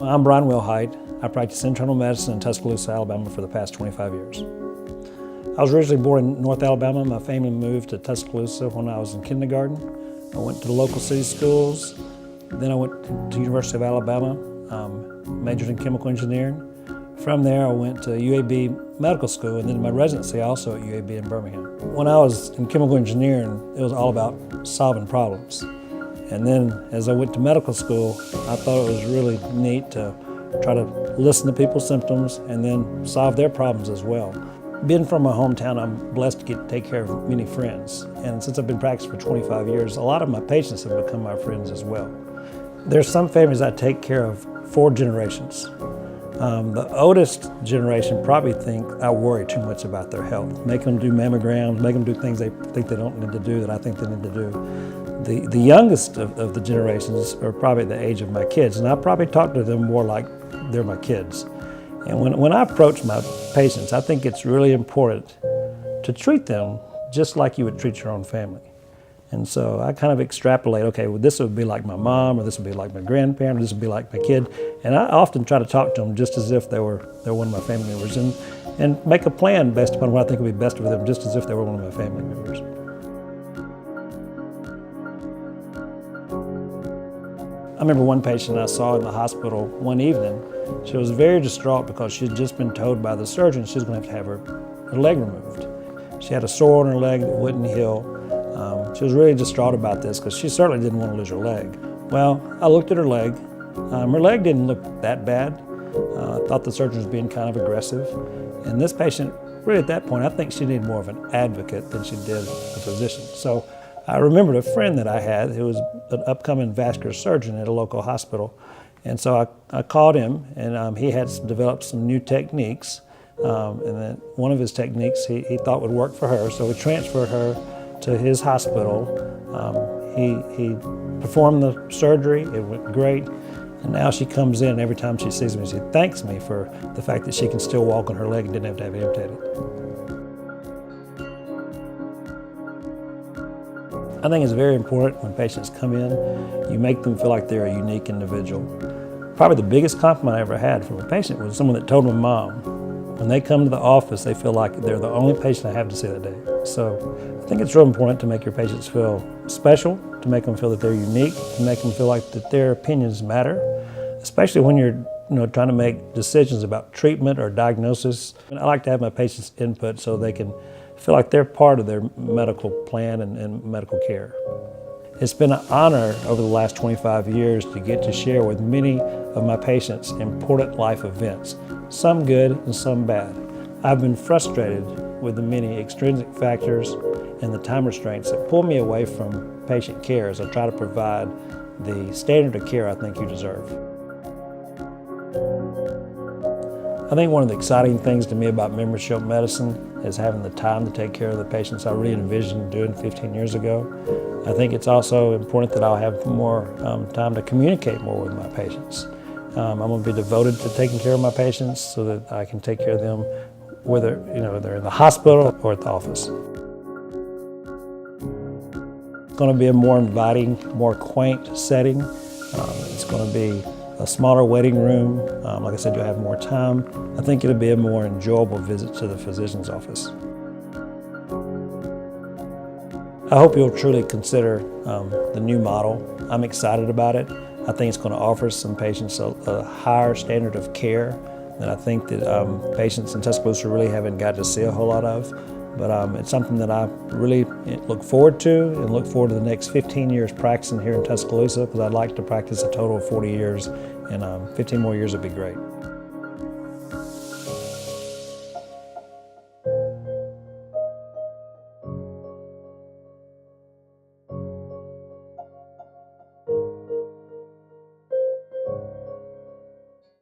I'm Brian Wilhite. I practice internal medicine in Tuscaloosa, Alabama for the past 25 years. I was originally born in North Alabama. My family moved to Tuscaloosa when I was in kindergarten. I went to the local city schools. Then I went to the University of Alabama, majored in chemical engineering. From there, I went to UAB Medical School, and then my residency also at UAB in Birmingham. When I was in chemical engineering, it was all about solving problems. And then as I went to medical school, I thought it was really neat to try to listen to people's symptoms and then solve their problems as well. Being from my hometown, I'm blessed to get to take care of many friends. And since I've been practicing for 25 years, a lot of my patients have become my friends as well. There's some families I take care of 4 generations. The oldest generation probably think I worry too much about their health. Make them do mammograms, make them do things they think they don't need to do that I think they need to do. The youngest of the generations are probably the age of my kids, and I probably talk to them more like they're my kids. And when I approach my patients, I think it's really important to treat them just like you would treat your own family. And so I kind of extrapolate, okay, well, this would be like my mom, or this would be like my grandparent, or this would be like my kid. And I often try to talk to them just as if they were one of my family members, and make a plan based upon what I think would be best for them, just as if they were one of my family members. I remember one patient I saw in the hospital one evening. She was very distraught because she had just been told by the surgeon she was going to have her leg removed. She had a sore on her leg that wouldn't heal. She was really distraught about this because she certainly didn't want to lose her leg. Well, I looked at her leg. Her leg didn't look that bad. I thought the surgeon was being kind of aggressive. And this patient, really at that point, I think she needed more of an advocate than she did a physician. So I remembered a friend that I had who was an upcoming vascular surgeon at a local hospital. And so I called him, and he had developed some new techniques. And then one of his techniques he thought would work for her, so we transferred her to his hospital. He performed the surgery, it went great, and now she comes in, and every time she sees me, she thanks me for the fact that she can still walk on her leg and didn't have to have it amputated. I think it's very important when patients come in, you make them feel like they're a unique individual. Probably the biggest compliment I ever had from a patient was someone that told my mom, when they come to the office, they feel like they're the only patient I have to see that day. So I think it's real important to make your patients feel special, to make them feel that they're unique, to make them feel like that their opinions matter, especially when you're trying to make decisions about treatment or diagnosis. And I like to have my patients' input so they can feel like they're part of their medical plan and medical care. It's been an honor over the last 25 years to get to share with many of my patients important life events, some good and some bad. I've been frustrated with the many extrinsic factors and the time restraints that pull me away from patient care as I try to provide the standard of care I think you deserve. I think one of the exciting things to me about membership medicine is having the time to take care of the patients I really envisioned doing 15 years ago. I think it's also important that I'll have more time to communicate more with my patients. I'm going to be devoted to taking care of my patients so that I can take care of them whether they're in the hospital or at the office. It's going to be a more inviting, more quaint setting. It's going to be a smaller waiting room. Like I said, you'll have more time. I think it'll be a more enjoyable visit to the physician's office. I hope you'll truly consider the new model. I'm excited about it. I think it's going to offer some patients a higher standard of care that I think that patients in Tuscaloosa really haven't got to see a whole lot of. But it's something that I really look forward to, and look forward to the next 15 years practicing here in Tuscaloosa, because I'd like to practice a total of 40 years, and 15 more years would be great.